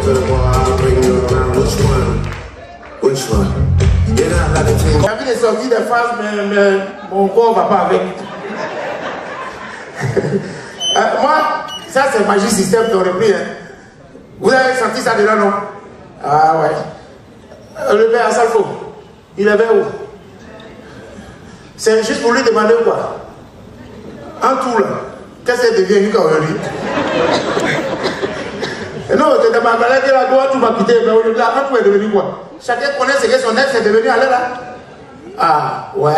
to the bar, bring you around. Which one? Which one? You're not like a team. J'ai envie de sortir des phrases, mais mon corps va pas avec. Moi, ça c'est Magic System qui aurait pris. Hein. Vous avez senti ça déjà, non? Ah ouais. Le père Assalfo, il avait où? C'est juste pour lui demander quoi? En tout là, qu'est-ce qu'elle devient jusqu'à aujourd'hui? Non, c'est dans ma galère que la gloire, tout va quitter, mais aujourd'hui, en tout est devenu quoi? Chacun connaît ce que son ex est devenu, allez là. Ah ouais.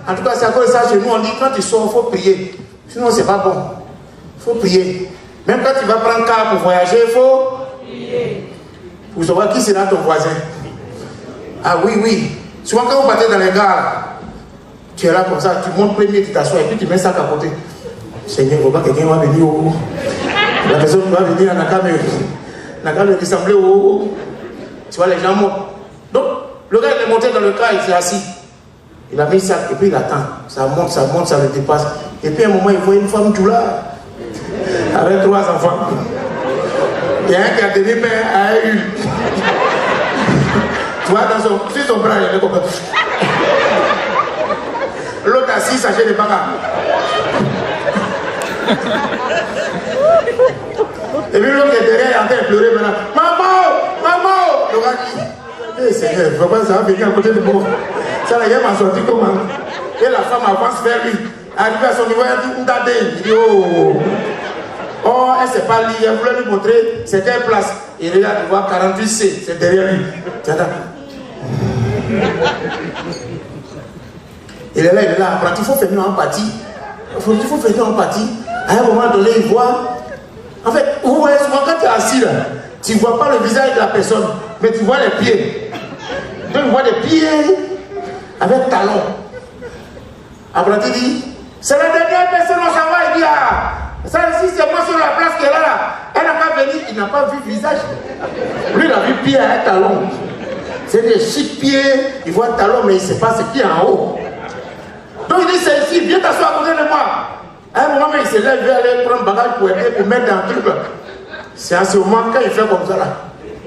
En tout cas, c'est à cause de ça, chez nous, on dit quand tu sors, il faut prier. Sinon, c'est pas bon. Il faut prier. Même quand tu vas prendre car pour voyager, il faut prier. Pour savoir qui sera ton voisin. Ah oui, oui. Souvent, quand vous partez dans les gares, tu es là comme ça, tu montes premier, tu t'assois et puis tu mets ça à côté. Seigneur, il ne faut pas quelqu'un va venir au. La personne va venir à Naka me ressembler au. Tu vois, les gens montent. Donc, le gars il est monté dans le car, il s'est assis. Il a mis ça et puis il attend. Ça monte, ça le dépasse. Et puis à un moment, il voit une femme tout là, avec 3 enfants. Il y a un qui a donné père à une. Tu vois, sur son bras, il est comme ça. L'autre assis, sachet de bagarre. Et puis l'autre qui est derrière, il est en train de pleurer maintenant. Maman, maman! Le gars dit, eh Seigneur, il ne faut pas ça va venir à côté de moi. Ça là, il m'a sorti comment? Et la femme avance vers lui. Arrivé à son niveau, elle dit, Ndade. Il dit, oh. Oh, elle ne sait pas lire, elle voulait lui montrer c'est quelle place. Il regarde, il voit 48C, c'est derrière lui. Il est là, apprenti, il faut faire une empathie. Il faut faire une empathie. À un moment donné, il voit. En fait, vous voyez souvent quand tu es assis là, tu ne vois pas le visage de la personne, mais tu vois les pieds. Donc, tu vois des pieds avec talons. Apprenti dit, c'est la dernière personne, on s'en va. Il dit, ah, ça ici, c'est moi sur la place qui est là. Elle n'a pas venu, il n'a pas vu le visage. Lui, il a vu pied avec talons. C'est des chics pieds, il voit talons, mais il ne sait pas ce qui est en haut. Donc il dit, c'est ici, viens t'asseoir à côté de moi. À un moment, il se lève, il va aller prendre le bagage pour aider, pour mettre dans le truc. C'est à ce moment quand il fait comme ça là.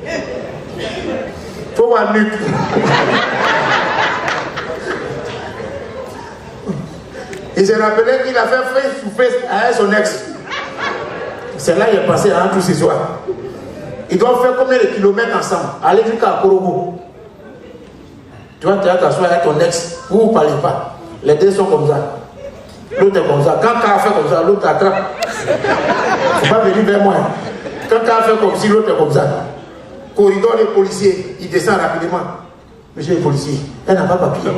Il faut voir nuque. Il s'est rappelé qu'il a fait face to face avec son ex. C'est là qu'il est passé tous ces soirs. Ils doivent faire combien de kilomètres ensemble? Aller jusqu'à Korobo. Tu vois, tu vas t'asseoir avec ton ex, vous ne parlez pas. Les deux sont comme ça. L'autre est comme ça. Quand K fait comme ça, l'autre t'attrape. Il ne faut pas venir vers moi. Quand K fait comme si, l'autre est comme ça. Corridor des policiers, il descend rapidement. Monsieur le policier, elle n'a pas papier.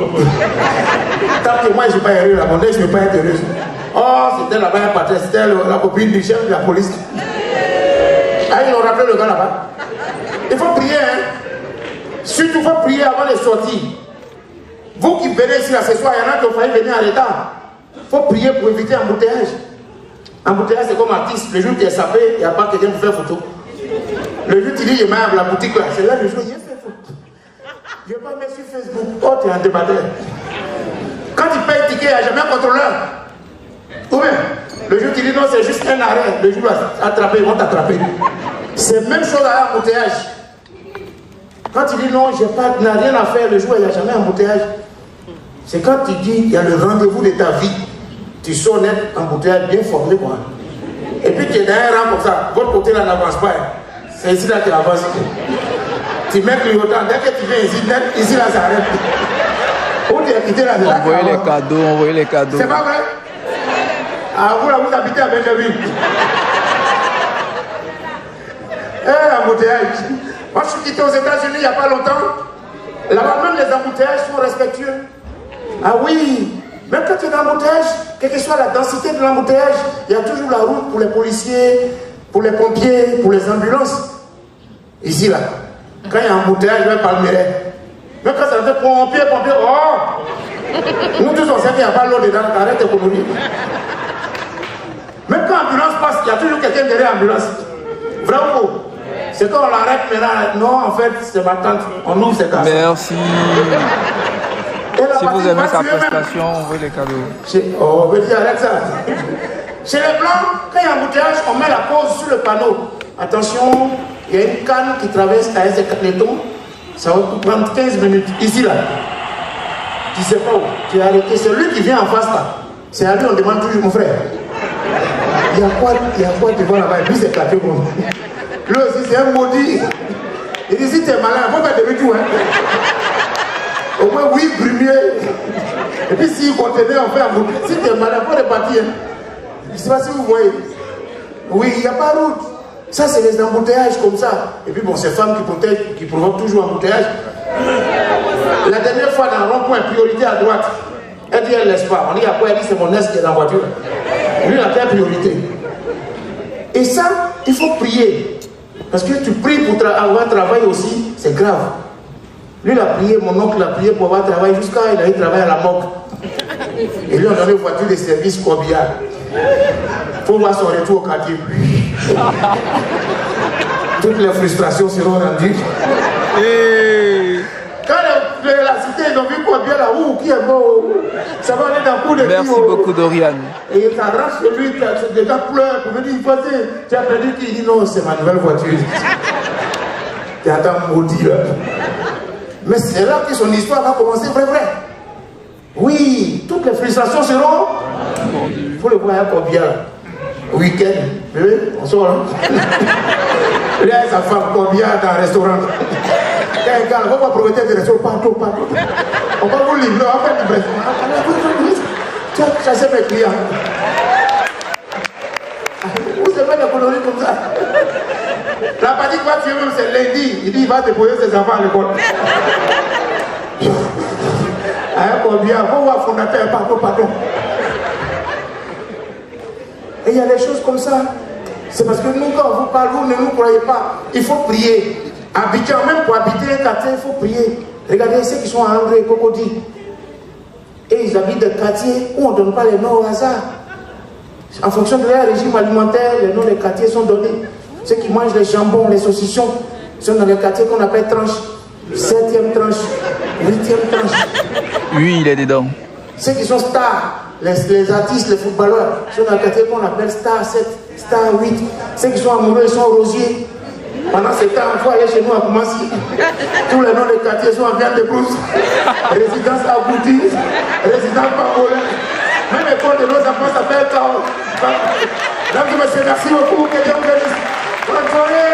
Tant que moi je ne suis pas heureux, la monnaie, je ne veux pas être heureuse. Oh, c'était là-bas, elle partait, c'était la copine du chef de la police. Ah, ils ont rappelé le gars là-bas. Il faut prier, hein. Surtout, il faut prier avant de sortir. Vous qui venez ici là ce soir, il y en a qui ont failli venir en retard. Il faut prier pour éviter l'embouteillage. L'embouteillage, c'est comme artiste. Le jour qui est sapé, il n'y a pas quelqu'un pour faire photo. Le jour qui dit, je mets à la boutique là, c'est là le jour où il fait photo. Je ne vais pas mettre sur Facebook. Oh, tu es un débatteur. Quand tu payes le ticket, il n'y a jamais un contrôleur. Ou bien, le jour qui dit non, c'est juste un arrêt. Le jour où tu vas attraper, ils vont t'attraper. C'est la même chose à l'embouteillage. Quand tu dis non, je n'ai rien à faire le jour où il n'y a jamais un embouteillage. C'est quand tu dis il y a le rendez-vous de ta vie. Tu sors net embouteillage bien formé, quoi. Et puis tu es dans un rang comme ça. Votre côté là n'avance pas. C'est ici là qu'il avance. Tu mets clignotant. Dès que tu viens ici, net, ici là ça arrête. Où tu es quitté là, envoyez les cadeaux, envoyez les cadeaux. C'est pas vrai? Ah, vous là, vous habitez à Benjamin. Embouteillage. Moi, je suis quitté aux États-Unis il n'y a pas longtemps. Là-bas, même les embouteillages sont respectueux. Ah oui, même quand tu es dans l'embouteillage, quelle que soit la densité de l'embouteillage, il y a toujours la route pour les policiers, pour les pompiers, pour les ambulances. Ici, là, quand il y a un embouteillage, je vais palmerer. Même quand ça fait pompier, oh! Nous tous, on sait qu'il n'y a pas l'eau dedans, arrête d'économie. Même quand l'ambulance passe, il y a toujours quelqu'un derrière l'ambulance. Vrai ou faux? C'est quand on l'arrête maintenant. Non, en fait, c'est ma tante. On ouvre ses casses. Merci. Si vous aimez sa prestation, envoyez les cadeaux. Oh, vas-y, arrête ça. Chez les Blancs, quand il y a un embouteillage, on met la pause sur le panneau. Attention, Il y a une canne qui traverse à ce caneton, ça va prendre 15 minutes. Ici, là. Tu ne sais pas où. Tu es arrêté. C'est lui qui vient en face, là. C'est à lui, on demande toujours, mon frère. Il y a quoi devant là-bas? Et puis c'est claqué comme lui aussi, c'est un maudit. Il dit, si tu es malin, il faut faire des tout. Hein. Au moins, oui, grumier. Et puis, s'il contenait, on fait un bouquet. Si tu es malin, il faut repartir. Hein. Je ne sais pas si vous voyez. Oui, il n'y a pas de route. Ça, c'est les embouteillages comme ça. Et puis, bon, ces femmes qui provoquent toujours embouteillage. La dernière fois, dans le rond-point, priorité à droite, elle dit, elle ne laisse pas. On dit, après, elle dit, c'est mon ex qui est dans la voiture. Lui, il a quelle priorité? Et ça, il faut prier. Parce que tu pries pour avoir travail aussi, c'est grave. Lui, il a prié, mon oncle a prié pour avoir travail jusqu'à il a eu travail à la MOC. Et lui, on a donné une voiture de service corbillard. Il faut voir son retour au quartier. Toutes les frustrations seront rendues. Et quand la cité, ils ont vu corbillard là, qui est beau, ça va aller dans le coup de Merci beaucoup, Dorian. Et il s'arrache de lui, des gars pleurent pour me dire, tu as perdu qui? Il dit non, c'est ma nouvelle voiture. Tu attends maudit là. Mais c'est là que son histoire va commencer vrai. Oui, toutes les frustrations seront. Il faut le voir comme bien. Week-end, bébé, on sort. Hein? Il a sa femme combien dans un restaurant. Il y a un gars, on va promettre des restaurants partout. On va vous livrer, on va faire du bref. Tu as chassé mes clients. Vous savez des coloris comme ça. La partie qui va tuer même, c'est lundi. Il dit il va déposer ses enfants à l'école. Combien? On va voir fondateur, pardon. Et il y a des choses comme ça. C'est parce que nous, quand on vous parle, vous ne nous croyez pas. Il faut prier. Abidjan, même pour habiter un quartier, il faut prier. Regardez ceux qui sont à André et Cocody. Et ils habitent des quartiers où on ne donne pas les noms au hasard. En fonction de leur régime alimentaire, les noms des quartiers sont donnés. Ceux qui mangent les jambons, les saucissons, sont dans les quartiers qu'on appelle tranche. 7e tranche, 8e tranche. Oui, il est dedans. Ceux qui sont stars, les artistes, les footballeurs, sont dans le quartier qu'on appelle star 7, star 8. Ceux qui sont amoureux, ils sont rosiers. Pendant ce temps, il faut aller chez nous à Koumassi. Tous les noms des quartiers sont en viande de brousse. Résidence Agouti, résidence Pangolin. Même l'école de nos enfants s'appelle Kao. Mesdames et messieurs, merci beaucoup. Que Dieu vous bénisse. Bonne soirée.